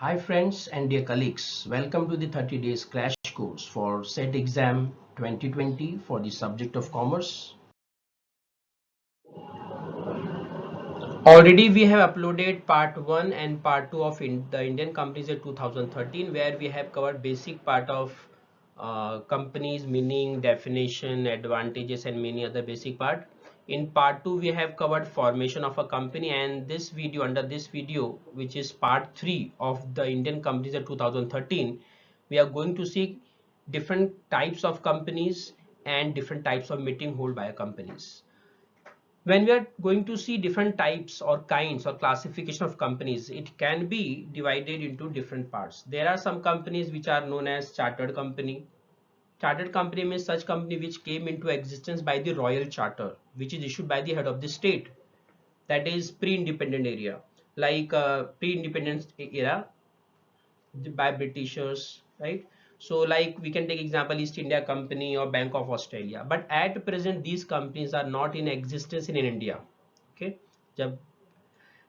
Hi friends and dear colleagues, welcome to the 30 days crash course for SET exam 2020 for the subject of commerce. Already we have uploaded part 1 and part 2 of the Indian companies in 2013 where we have covered basic part of companies, meaning, definition, advantages and many other basic part. In part 2 we have covered formation of a company, and this video, under this video, which is part 3 of the Indian companies in 2013, we are going to see different types of companies and different types of meeting held by companies. When we are going to see different types or kinds or classification of companies, it can be divided into different parts. There are some companies which are known as chartered company. Chartered company means such company which came into existence by the royal charter, which is issued by the head of the state. That is pre-independent area, like pre-independence era by Britishers, right? So like we can take example East India Company or Bank of Australia, but at present these companies are not in existence in India. Okay.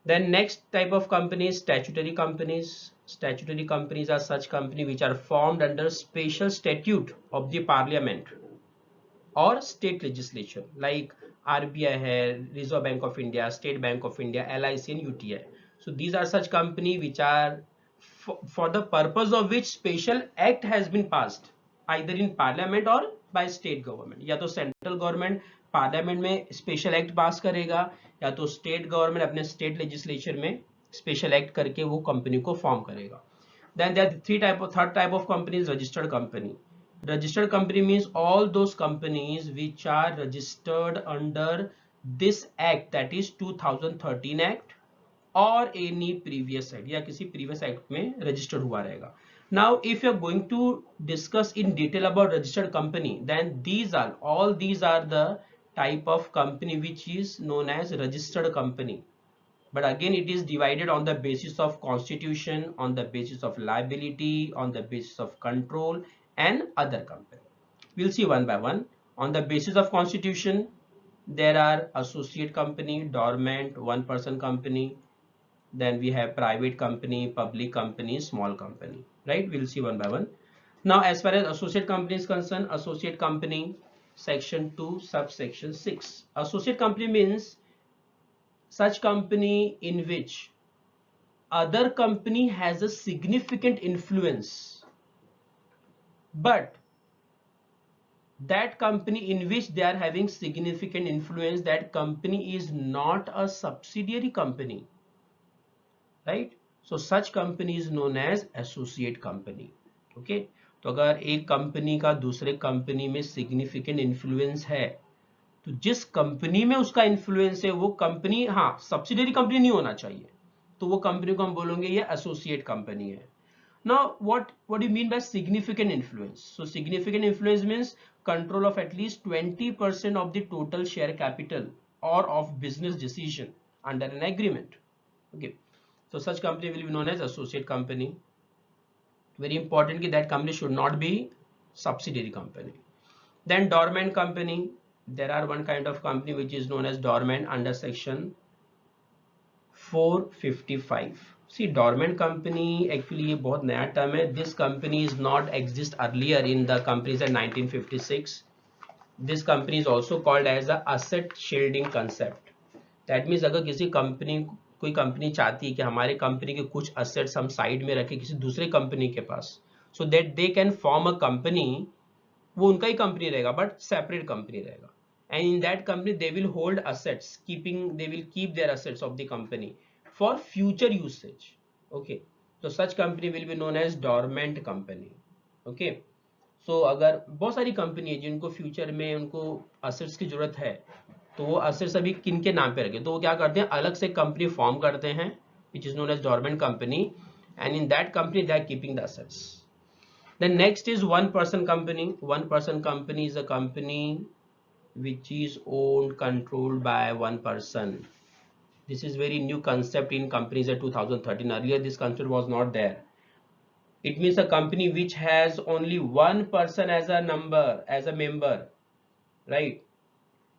Then next type of companies, statutory companies. Statutory companies are such company which are formed under special statute of the parliament or state legislature, like RBI hai, Reserve Bank of India, State Bank of India, LIC and UTI. So these are such company which are for the purpose of which special act has been passed either in parliament or by state government. या तो central government parliament में special act पास करेगा, या तो state government अपने state legislature में special act करके वो कंपनी को फॉर्म करेगा. Then there are third type of company is registered company. Registered company means all those companies which are registered under this act, that is 2013 act or any previous act, या किसी previous act में registered हुआ रहेगा. Now if you are going to discuss in detail about registered company, then these are the type of company which is known as registered company. But again, it is divided on the basis of constitution, on the basis of liability, on the basis of control and other company. We'll see one by one. On the basis of constitution, there are associate company, dormant, one person company. Then we have private company, public company, small company, right? We'll see one by one. Now, as far as associate company is concerned, associate company, section 2, subsection 6. Associate company means such company in which other company has a significant influence, but that company in which they are having significant influence, that company is not a subsidiary company, right? So such company is known as associate company. Okay, तो अगर एक company का दूसरे company में significant influence है, तो जिस company में उसका इन्फ्लुएंस है वो कंपनी, हाँ, सब्सिडियरी कंपनी नहीं होना चाहिए, तो वो कंपनी को हम बोलेंगे ये एसोसिएट कंपनी है. Now what do you mean by significant influence? So significant influence means control of at least 20% of the total share capital or of business decision under an agreement. Okay, so such company will be known as associate company. Very important कि that company should not be subsidiary company. Then dormant company, there are one kind of company which is known as dormant under section 455. See, dormant company actually ये बहुत नया term है. This company is not exist earlier in the companies in 1956. This company is also called as the asset shielding concept. That means अगर किसी company, कोई company चाहती है कि हमारे कंपनी के कुछ असेट्स हम साइड में रखें किसी दूसरे कंपनी के पास, so that they can form a company, वो उनका ही कंपनी रहेगा बट सेपरेट कंपनी रहेगा, and in that company they will hold assets, they will keep their assets of the company for future usage. Okay, so such company will be known as dormant company. Okay, so अगर बहुत सारी company है जिनको future में उनको assets की जरूरत है, तो वो असेट्स अभी किन के नाम पे रखे, तो वो क्या करते हैं, अलग से कंपनी फॉर्म करते हैं which is known as dormant company, and in that company they are keeping the assets. Then next is one person company. One person company is a company which is owned, controlled by one person. This is very new concept in companies at 2013. Earlier this concept was not there. It means a company which has only one person as a member, right?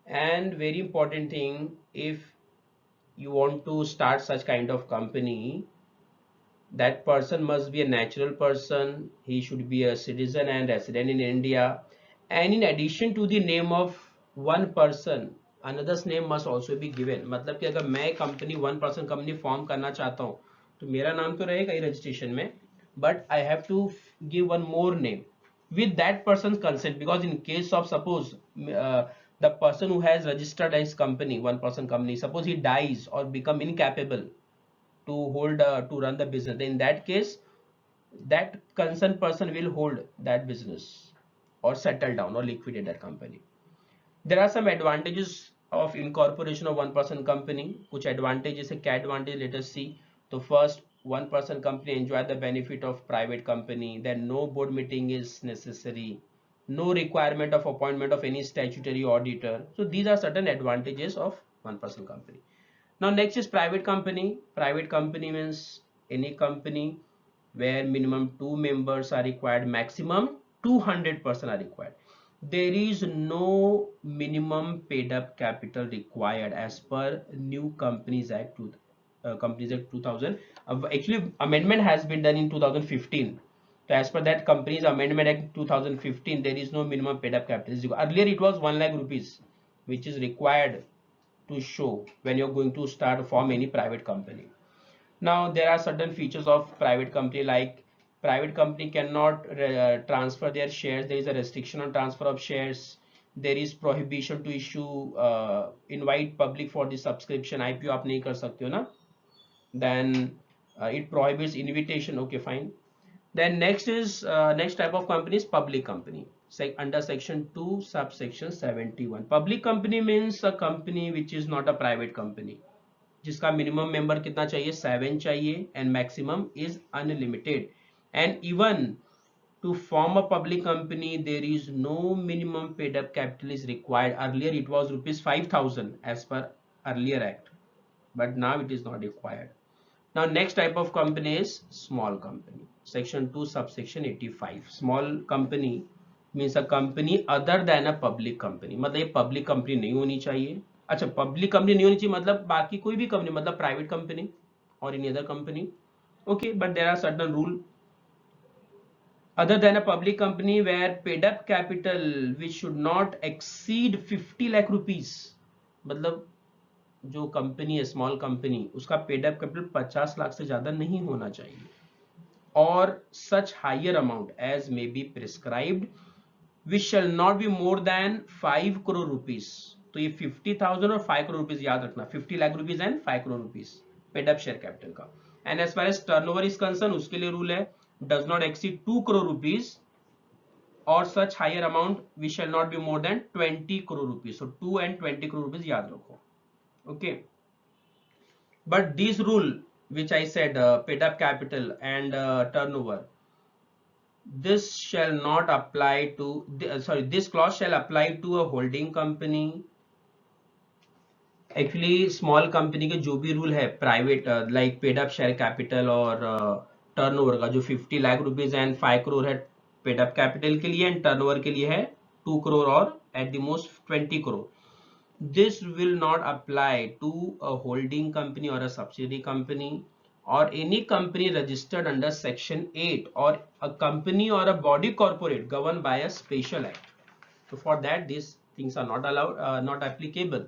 And very important thing, if you want to start such kind of company, That person must be a natural person, he should be a citizen and resident in India, and in addition to the name of one person, another's name must also be given. मतलब कि अगर मैं company one person company form करना चाहता हूँ तो मेरा नाम तो रहेगा ही रजिस्ट्रेशन में, but I have to give one more name with that person's consent, because in case of suppose the person who has registered his company, one person company, suppose he dies or become incapable to hold to run the business, then in that case that concerned person will hold that business or settle down or liquidate that company. There are some advantages of incorporation of one person company. कुछ advantages है, क्या advantage, let us see. So first, one person company enjoy the benefit of private company, then no board meeting is necessary, no requirement of appointment of any statutory auditor. So these are certain advantages of one person company. Now next is private company. Private company means any company where minimum 2 members are required, maximum 200% are required. There is no minimum paid up capital required as per new Companies Act, Companies Act 2000. Actually amendment has been done in 2015. So as per that Companies Amendment Act 2015, there is no minimum paid up capital. Earlier it was 1 lakh rupees which is required to show when you're going to start form any private company. Now there are certain features of private company, like private company cannot transfer their shares. There is a restriction on transfer of shares. There is prohibition to issue invite public for the subscription. IPO आप नहीं कर सकते हो ना. Then it prohibits invitation. Okay, fine. Then next is next type of company is public company. Under section 2 subsection 71. Public company means a company which is not a private company, जिसका minimum member कितना चाहिए, 7 चाहिए, and maximum is unlimited. And even to form a public company there is no minimum paid up capital is required. Earlier it was rupees 5,000 as per earlier act, but now it is not required. Now next type of company is small company. Section 2 subsection 85. Small company means a company other than a public company. मतलब ये public company नहीं होनी चाहिए. अच्छा, public company नहीं होनी चाहिए मतलब बाकी कोई भी कंपनी, मतलब प्राइवेट कंपनी और any other company. Okay, but there are certain rule. Other than a public company where paid up capital which should not exceed 50 lakh rupees, मतलब जो कंपनी है स्मॉल कंपनी उसका पेड अप कैपिटल 50 लाख से ज्यादा नहीं होना चाहिए, और such higher amount as may be prescribed which shall not be more than 5 crore rupees. तो ये 50,000 और 5 करोड़ रुपीज याद रखना, 50 lakh rupees and 5 crore rupees paid up share capital का. And as far as turnover is concern, उसके लिए रूल है does not exceed 2 crore rupees और such higher amount we shall not be more than 20 crore rupees. So 2 and 20 crore rupees याद रखो. Okay, but this rule which I said, paid up capital and turnover, this shall not apply to this clause shall apply to a holding company. Actually small company के जो भी rule है private like paid up share capital और turnover का, जो 50 lakh rupees and 5 crore है paid up capital के लिए, एंड टर्नओवर के लिए है 2 करोड़ और at the most 20 crore. This will not apply to a holding company or a subsidiary company or any company registered under section 8 or a company or a body corporate governed by a special act. So for that these things are not allowed, not applicable.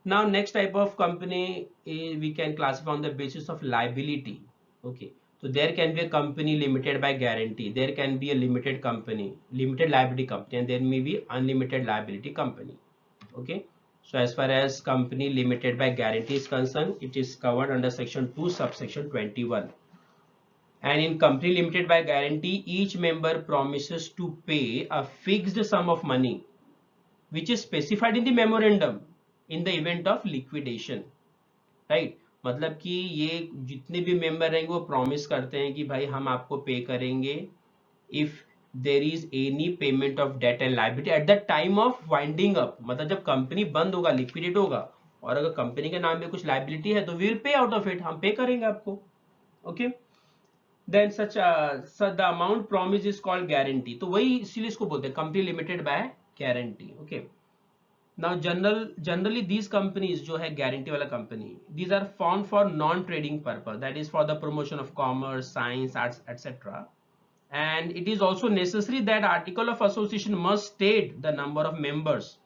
Now next type of company we can classify on the basis of liability. Okay, so there can be a company limited by guarantee, there can be a limited company, limited liability company, and there may be unlimited liability company. Okay, so as far as company limited by guarantee is concerned, it is covered under section 2 subsection 21. And in company limited by guarantee, each member promises to pay a fixed sum of money which is specified in the memorandum in the event of liquidation. Right, मतलब कि ये जितने भी member रहेंगे वो promise करते हैं कि भाई हम आपको पे करेंगे if there is any payment of debt and liability at the time of winding up. मतलब जब कंपनी बंद होगा, लिक्विडेट होगा, और अगर कंपनी के नाम पे कुछ लाइबिलिटी है तो we will pay out of it, हम पे करेंगे आपको. Okay, then such the amount promise is called guarantee. तो वही इसीलिए इसको बोलते हैं company limited by guarantee. Okay, Now generally these companies जो है guarantee वाला company, these are formed for non-trading purpose, that is for the promotion of commerce, science, arts, etc. And it is also necessary that article of association must state the number of members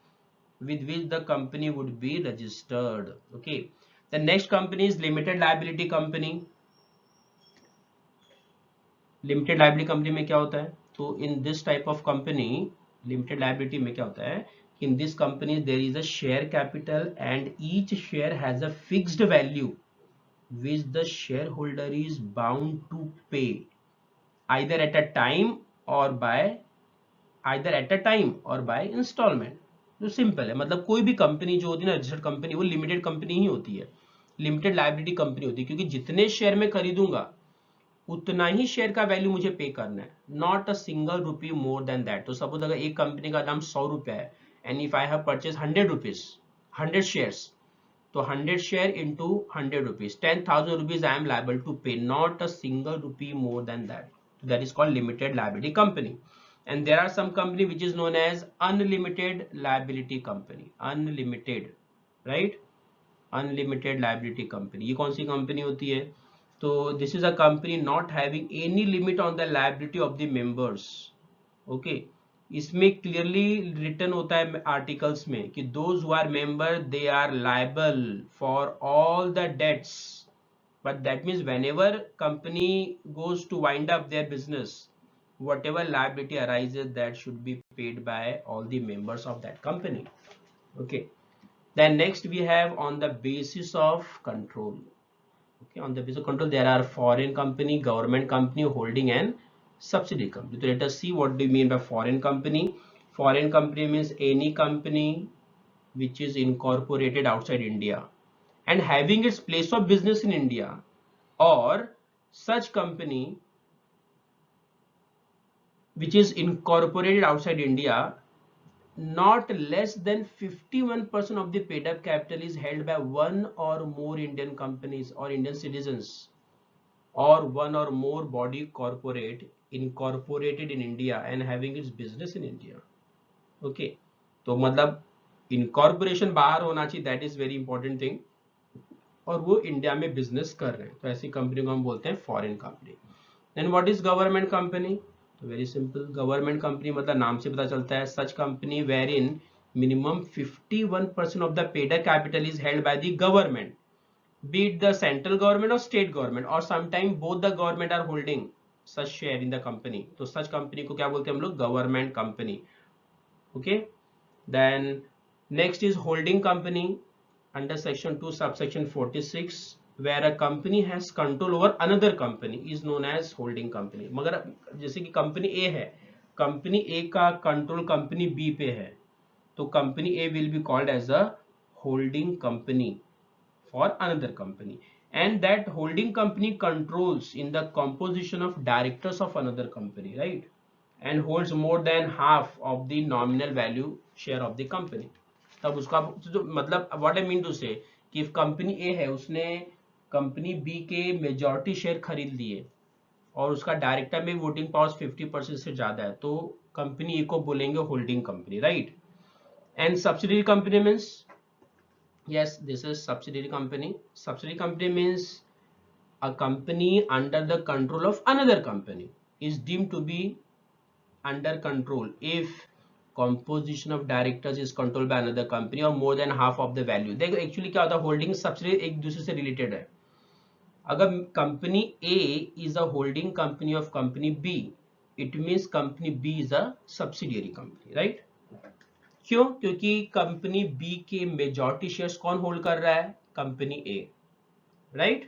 with which the company would be registered. Okay, the next company is limited liability company. Limited liability company में क्या होता है, तो in this type of company limited liability में क्या होता है, in this company there is a share capital and each share has a fixed value which the share holder is bound to pay either at a time और by installment. जो simple है, मतलब कोई भी कंपनी जो होती है ना रजिस्टर्ड कंपनी, वो लिमिटेड कंपनी ही होती है, लिमिटेड लाइबिलिटी कंपनी होती है, क्योंकि जितने शेयर में खरीदूंगा उतना ही शेयर का वैल्यू मुझे पे करना है, not a single rupee more than that. तो सपोज अगर एक कंपनी का दाम 100 रुपया है and if I have purchase 100 rupees 100 shares, तो 100 share into 100 rupees 10,000 rupees I am liable to pay, not a single rupee more than that. That is called limited liability company. And there are some company which is known as unlimited liability company. Unlimited, right? Unlimited liability company. ये कौन सी company होती है, तो this is a company not having any limit on the liability of the members. Okay, इसमें clearly written होता है articles में कि those who are member they are liable for all the debts, but that means whenever company goes to wind up their business, whatever liability arises that should be paid by all the members of that company. Okay, then next we have on the basis of control. Okay, on the basis of control there are foreign company, government company, holding and subsidiary company. So let us see what do you mean by foreign company. Foreign company means any company which is incorporated outside India and having its place of business in India, or such company which is incorporated outside India, not less than 51% of the paid up capital is held by one or more Indian companies or Indian citizens, or one or more body corporate incorporated in India and having its business in India. Okay, तो मतलब incorporation बाहर होना चाहिए, that is very important thing, और वो India में business कर रहे हैं, तो ऐसी कंपनी को हम बोलते हैं foreign company. Then what is government company, तो वेरी सिंपल, गवर्नमेंट कंपनी मतलब नाम से पता चलता है such company where in minimum 51% of the paid capital is held by the government, be it the central government or state government, or sometime both the government are holding such share in the company. तो such company को क्या बोलते हैं हम लोग, government company. Okay, then next is holding company under section 2 subsection 46, where a company has control over another company is known as holding company. मगर जैसे कि कंपनी A है, कंपनी A का कंट्रोल कंपनी B पे है, तो company A will be called as a holding company for another company, and that holding company controls in the composition of directors of another company, right, and holds more than half of the nominal value share of the company. तब उसका जो मतलब what I mean to say कि if company A है उसने company B के majority share खरीद लिए और उसका डायरेक्टर में वोटिंग पावर 50% से ज्यादा है, तो कंपनी A को बोलेंगे holding company, right. And subsidiary company means, yes, this is subsidiary company. Subsidiary company means a company under the control of another company is deemed to be under control if composition of directors is controlled by another company or more than half of the value. देखो actually क्या होता है, holding subsidiary एक दूसरे से related है. अगर company A is a holding company of company B, it means company B is a subsidiary company, right? क्यों, क्योंकि कंपनी बी के मेजॉरिटी शेयर्स कौन होल्ड कर रहा है, company A, right.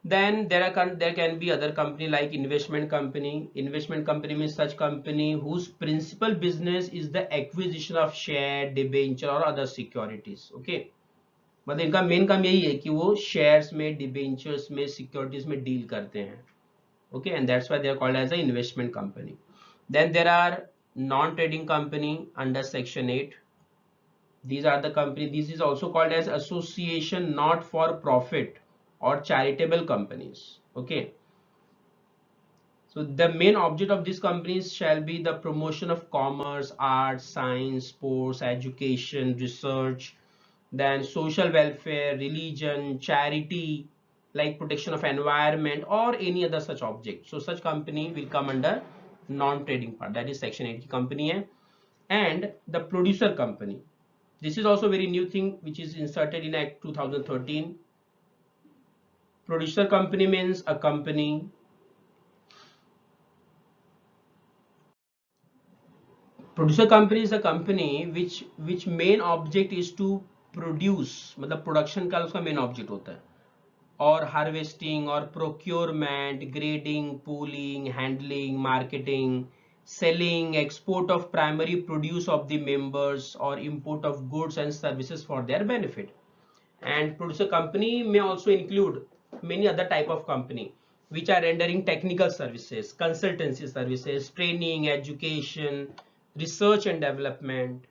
Then there can be other company like investment company. Investment company means such company whose principal business is the acquisition of share, debenture or other securities. Okay, मतलब इनका main काम यही है कि वो shares में, debentures में, securities में डील करते हैं. Okay, and that's why they are called as an investment company. Then there are non-trading company under section 8. These are the company, this is also called as association not for profit or charitable companies. Okay, So the main object of these companies shall be the promotion of commerce, arts, science, sports, education, research, then social welfare, religion, charity, like protection of environment or any other such object. So such company will come under non-trading part, that is section 8 की company है. And the producer company, this is also very new thing which is inserted in Act 2013. Producer company means a company producer company is a company which main object is to produce, मतलब production का उसका main object होता है, और harvesting और procurement, grading, pooling, handling, marketing, selling, export of primary produce of the members or import of goods and services for their benefit. And producer company may also include many other type of company which are rendering technical services, consultancy services, training, education, research and development,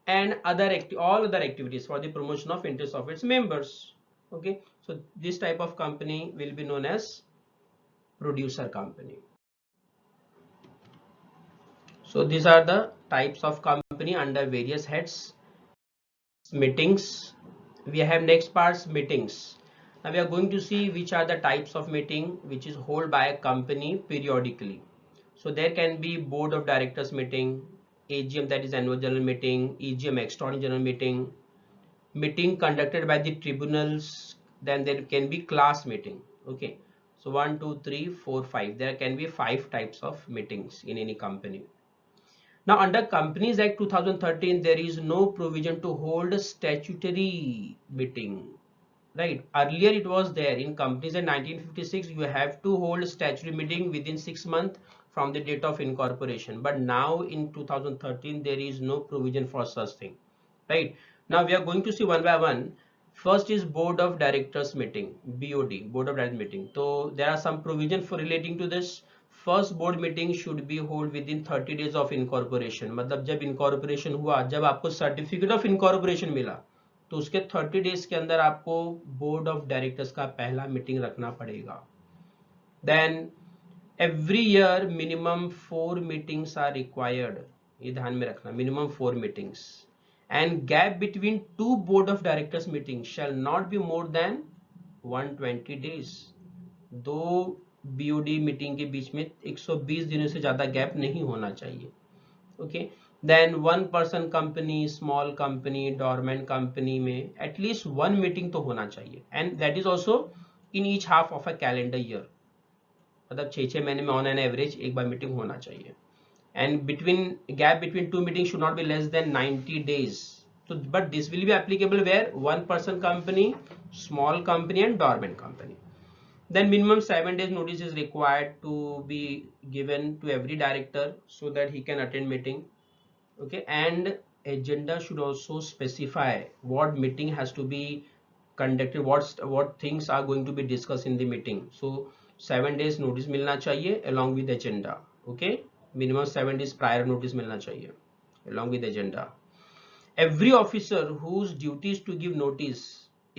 and all other activities for the promotion of interests of its members. Okay, so this type of company will be known as producer company. So these are the types of company under various heads. Meetings, we have next parts, meetings. Now we are going to see which are the types of meeting which is held by a company periodically. So there can be board of directors meeting, AGM, that is annual general meeting, EGM, extraordinary general meeting, meeting conducted by the tribunals, then there can be class meeting. Okay, so 1 2 3 4 5, there can be 5 types of meetings in any company. Now under Companies Act 2013 there is no provision to hold a statutory meeting, right? Earlier it was there in Companies Act 1956, you have to hold statutory meeting within 6 months from the date of incorporation, but now in 2013 there is no provision for such thing, right? Now we are going to see one by one. First is board of directors meeting, BOD, board of directors meeting. So there are some provision for relating to this. First board meeting should be hold with in 30 days of incorporation, मतलब जब incorporation हुआ, जब आपको certificate of incorporation मिला तो उसके 30 days के अंदर आपको बोर्ड ऑफ डायरेक्टर्स का पहला मीटिंग रखना पड़ेगा. Then every year minimum 4 meetings are required, ये ध्यान में रखना, minimum 4 meetings. And gap between 2 board of directors meeting shall not be more than 120 days. दो बीओडी मीटिंग के बीच में 120 दिनों से ज्यादा गैप नहीं होना चाहिए. Okay, then 1 person company, small company, dormant company में एटलीस्ट 1 मीटिंग तो होना चाहिए, and that is also in each half of a calendar year, मतलब 6 महीने में ऑन एन एवरेज एक बार मीटिंग होना चाहिए. And between gap between 2 meeting should not be less than 90 days. So but this will be applicable where 1 person company, small company and dormant company. Then minimum 7 days notice is required to be given to every director so that he can attend meeting. Okay, and agenda should also specify what meeting has to be conducted, what things are going to be discussed in the meeting. So 7 days notice milna chahiye along with agenda. Okay, minimum 7 days prior notice milna chahiye along with agenda. Every officer whose duty is to give notice,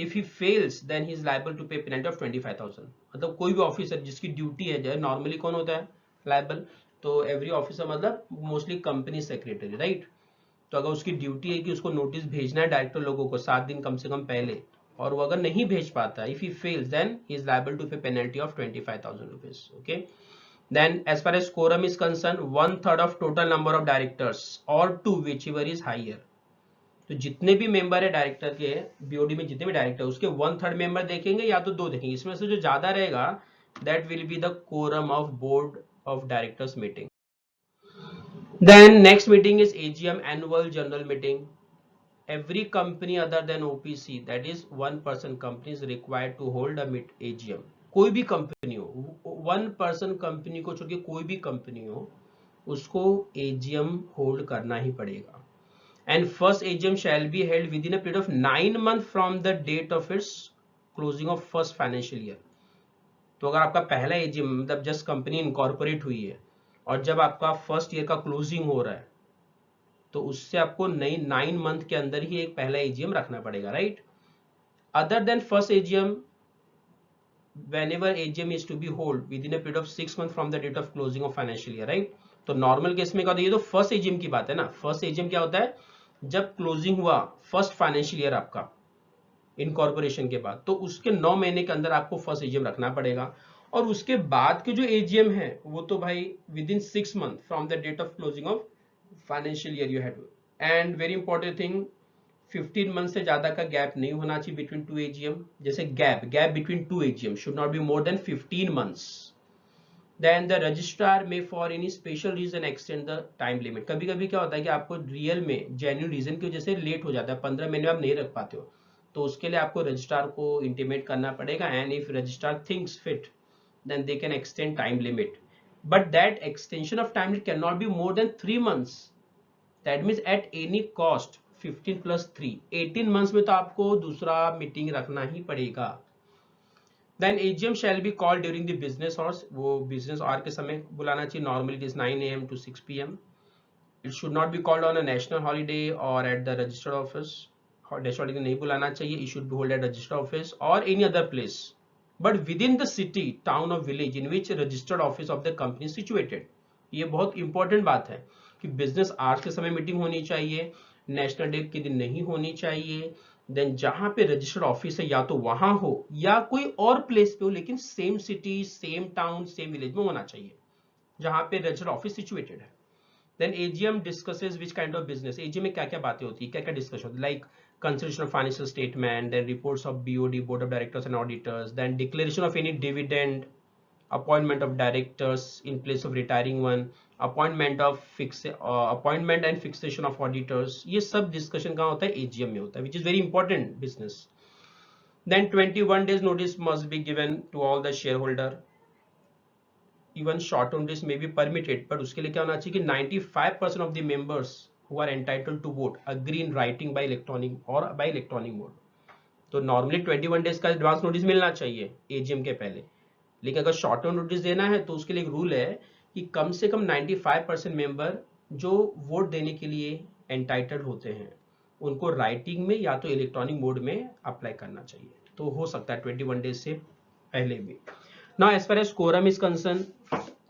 if he fails then he is liable to pay penalty of 25,000. मतलब कोई भी officer जिसकी duty है, जो normally कौन होता है liable, तो एवरी ऑफिसर मतलब मोस्टली कंपनी सेक्रेटरी, राइट? तो अगर उसकी ड्यूटी है कि उसको नोटिस भेजना है डायरेक्टर लोगों को 7 दिन कम से कम पहले, और वो अगर नहीं भेज पाता, if he fails then he is liable to pay penalty of 25,000 rupees. Okay, then as far as quorum is concerned, 1/3 of total number of directors or 2 whichever is higher. तो जितने भी मेंबर है डायरेक्टर के, BOD में जितने भी director, उसके 1/3 member देखेंगे या तो 2 देखेंगे, इसमें से जो ज्यादा रहेगा that will be the quorum of board of directors meeting. Then next meeting is AGM, annual general meeting. Every company other than OPC, that is 1 person company, is required to hold a AGM. कोई भी company हो, 1 person company को छोड़ के कोई भी company हो, उसको एजीएम होल्ड करना ही पड़ेगा. And first AGM shall be held within a period of 9 months from the date of its closing of first financial year. तो अगर आपका पहला AGM मतलब जस्ट कंपनी इनकॉर्पोरेट हुई है और जब आपका फर्स्ट ईयर का क्लोजिंग हो रहा है, तो उससे आपको नई 9 मंथ के अंदर ही एक पहला AGM रखना पड़ेगा, right? Other than first AGM, whenever AGM is to be hold within a period of 6 months from the date of closing of financial year, right? तो नॉर्मल केस में क्या होता है, ये तो फर्स्ट AGM की बात है ना. फर्स्ट AGM क्या होता है, जब क्लोजिंग हुआ फर्स्ट फाइनेंशियल ईयर आपका इनकॉर्पोरेशन के बाद, तो उसके 9 महीने के अंदर आपको फर्स्ट AGM रखना पड़ेगा. और उसके बाद के जो AGM है वो तो भाई within 6 month from the date of closing of financial year you have. And very important thing, 15 month से ज्यादा का गैप नहीं होना चाहिए बिटवीन टू AGM. जैसे gap between two AGM should not be more than 15 months. Then the registrar में for any special reason extend the time limit. कभी कभी क्या होता है कि आपको रियल में जेन्युइन रीजन की वजह से लेट हो जाता है, 15 महीने आप नहीं रख पाते हो, तो उसके लिए आपको रजिस्ट्रार को इंटीमेट करना पड़ेगा. And if registrar thinks fit then they can extend time limit, but that extension of time limit cannot be more than 3 months. that means at any cost 15 plus 3 18 months में तो आपको दूसरा meeting रखना ही पड़ेगा. then AGM shall be called during the business hours. वो business hour के समय बुलाना चाहिए. normally it is 9 AM to 6 PM. it should not be called on a national holiday or at the registered office. national holiday नहीं बुलाना चाहिए. it should be held at registered office or any other place, but within the city, town or village in which registered office of the company is situated. ये बहुत important बात है कि business hours के समय मीटिंग होनी चाहिए, national day के दिन नहीं होनी चाहिए. देन जहां पे रजिस्टर्ड ऑफिस है या तो वहां हो या कोई और प्लेस पे हो, लेकिन same city, same town, same village में होना चाहिए जहां पे रजिस्टर्ड ऑफिस सिचुएटेड है. Then AGM discusses which kind of business. AGM में क्या क्या बातें होती है, क्या क्या डिस्कशन होती है, like consideration of financial statement, then reports of BOD, board of directors and auditors, then declaration of any dividend, appointment of directors in place of retiring one, appointment and fixation of auditors. ये सब discussion कहाँ होता है, AGM में होता है, which is very important business. Then 21 days notice must be given to all the shareholder. Even short notice may be permitted, but उसके लिए क्या होना चाहिए कि 95% of the members who are entitled to vote agree in writing by electronic or by electronic mode. तो normally 21 days का advance notice मिलना चाहिए AGM के पहले, लेकिन अगर शॉर्ट टर्म नोटिस देना है तो उसके लिए एक रूल है कि कम से कम 95% मेंबर जो वोट देने के लिए एंटाइटल्ड होते हैं उनको राइटिंग में या तो इलेक्ट्रॉनिक मोड में अप्लाई करना चाहिए. तो हो सकता है 21 डेज से पहले भी. Now as far as quorum is concerned,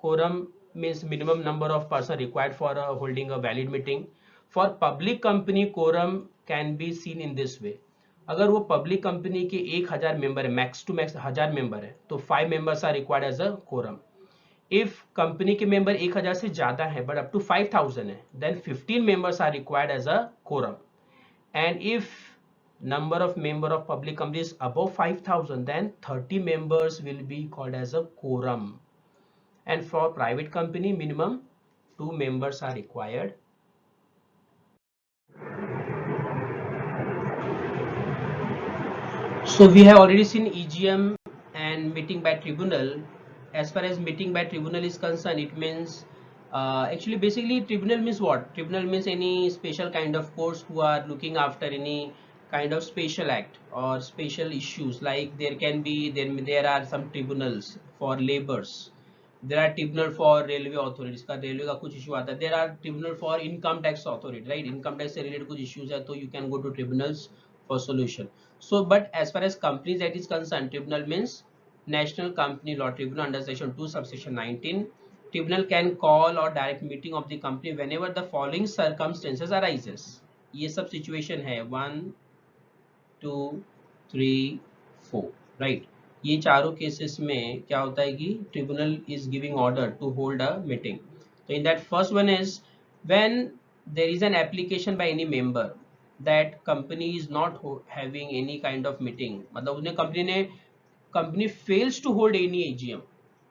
quorum means minimum number of person required for holding a valid meeting. For public company, quorum can be seen in this way. अगर वो पब्लिक कंपनी के 1000 member है, max to max 1000 member है, तो 5 members are required as a quorum. If company के member 1000 से ज्यादा है बट अप टू 5000 है, then 15 members are required as a quorum. And if number of member of public company is above 5000, then 30 members will be called as a quorum. And for private company, minimum 2 members are required. So we have already seen EGM and meeting by tribunal. As far as meeting by tribunal is concerned, it means actually basically tribunal means what? Tribunal means any special kind of courts who are looking after any kind of special act or special issues. Like there are some tribunals for laborers. There are tribunal for railway authorities. का railway का कुछ issue आता है. There are tribunal for income tax authority, right? Income tax से related कुछ issues है तो you can go to tribunals for solution. So, but as far as companies that is concerned, tribunal means National Company Law Tribunal under section 2 subsection 19. Tribunal can call or direct meeting of the company whenever the following circumstances arises. ये सब situation है 1, 2, 3, 4, right? ये चारों cases में क्या होता है कि tribunal is giving order to hold a meeting. तो in that first one is when there is an application by any member that company is not having any kind of meeting, मतलब उसने company fails to hold any AGM.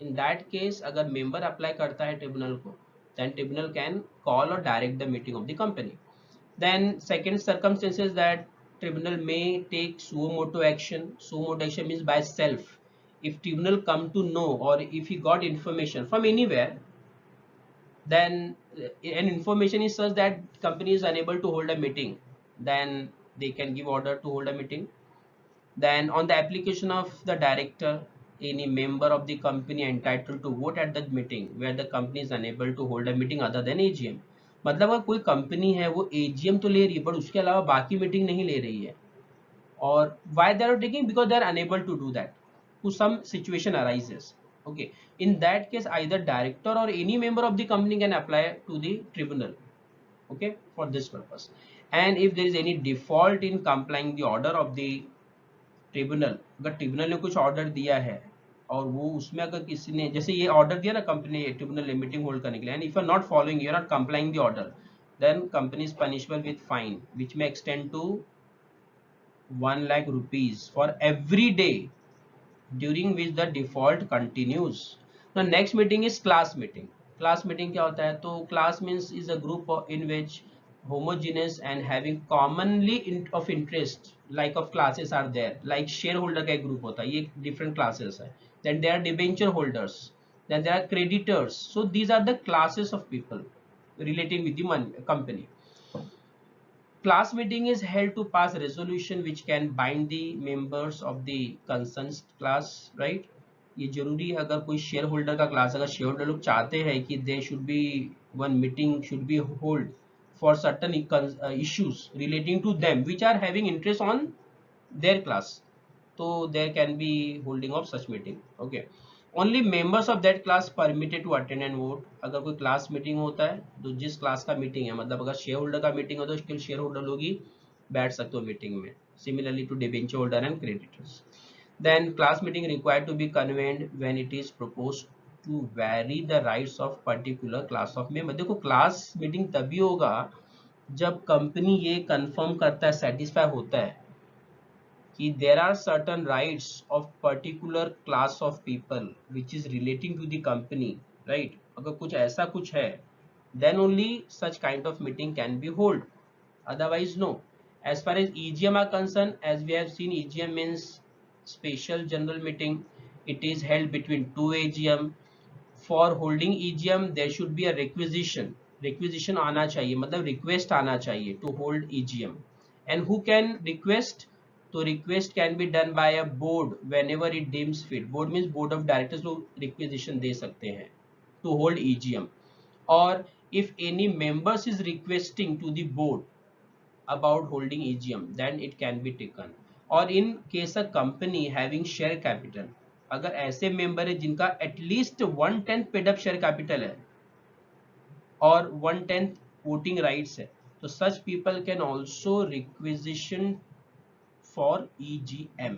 In that case अगर member apply करता है tribunal को, then tribunal can call और direct the meeting of the company. Then second circumstance is that tribunal may take suo motu action. Suo motu action means by self. If tribunal come to know or if he got information from anywhere, then an information is such that company is unable to hold a meeting, then they can give order to hold a meeting. Then on the application of the director, any member of the company entitled to vote at the meeting where the company is unable to hold a meeting other than AGM. मतलब अगर कोई company है वो AGM तो ले रही है but उसके अलावा बाकी मीटिंग नहीं ले रही है, और why they are taking, because they are unable to do that. some situation arises. Okay, in that case either director or any member of the company can apply to the tribunal, okay, for this purpose. And if there is any default in complying the order of the tribunal, अगर tribunal ने कुछ order दिया है और वो उसमें अगर किसी ने जैसे ये ऑर्डर दिया ना कंपनी ट्रिब्यूनल ने मीटिंग होल्ड करने के लिए, and if you are not following, you are not complying the order, then company is punishable with fine which may extend to 1 lakh rupees for every day during which the default continues. The next meeting is class meeting. Class meeting क्या होता है? तो class means is a group in which homogeneous and having commonly of interest like of classes are there. Like shareholder का एक group होता है, ये different classes है. Then there are debenture holders. Then there are creditors. So these are the classes of people relating with the money, company. Class meeting is held to pass resolution which can bind the members of the concerned class, right? ये जरूरी है, अगर कोई share holder का class, अगर share holder लोग चाहते हैं कि they should be one meeting should be hold for certain issues relating to them which are having interest on their class, तो there can be holding of such meeting. Okay, only members of that class permitted to attend and vote. अगर कोई class meeting होता है तो जिस class का meeting है, मतलब अगर शेयर होल्डर का मीटिंग हो तो केवल शेयर होल्डर लोग ही बैठ सकते हो मीटिंग में, similarly to debenture holder and creditors. Then class meeting required to be convened when it is proposed to vary the rights of particular class of member. देखो क्लास मीटिंग तभी होगा जब company ये कंफर्म करता है, satisfy होता है कि there are certain rights of particular class of people which is relating to the company, right? अगर कुछ ऐसा कुछ है then only such kind of meeting can be hold, otherwise no. As far as EGM are concerned, as we have seen, EGM means special general meeting. It is held between two AGM. For holding EGM there should be a requisition आना चाहिए, मतलब request आना चाहिए to hold EGM. And who can request? तो request can be done by a board whenever it deems fit. Board means board of directors लोग requisition दे सकते हैं to hold EGM. Or if any members is requesting to the board about holding EGM, then it can be taken. और in case a company having share capital, अगर ऐसे member है जिनका at least 1/10 paid up share capital है और 1/10 voting rights है, तो such people can also requisition for EGM.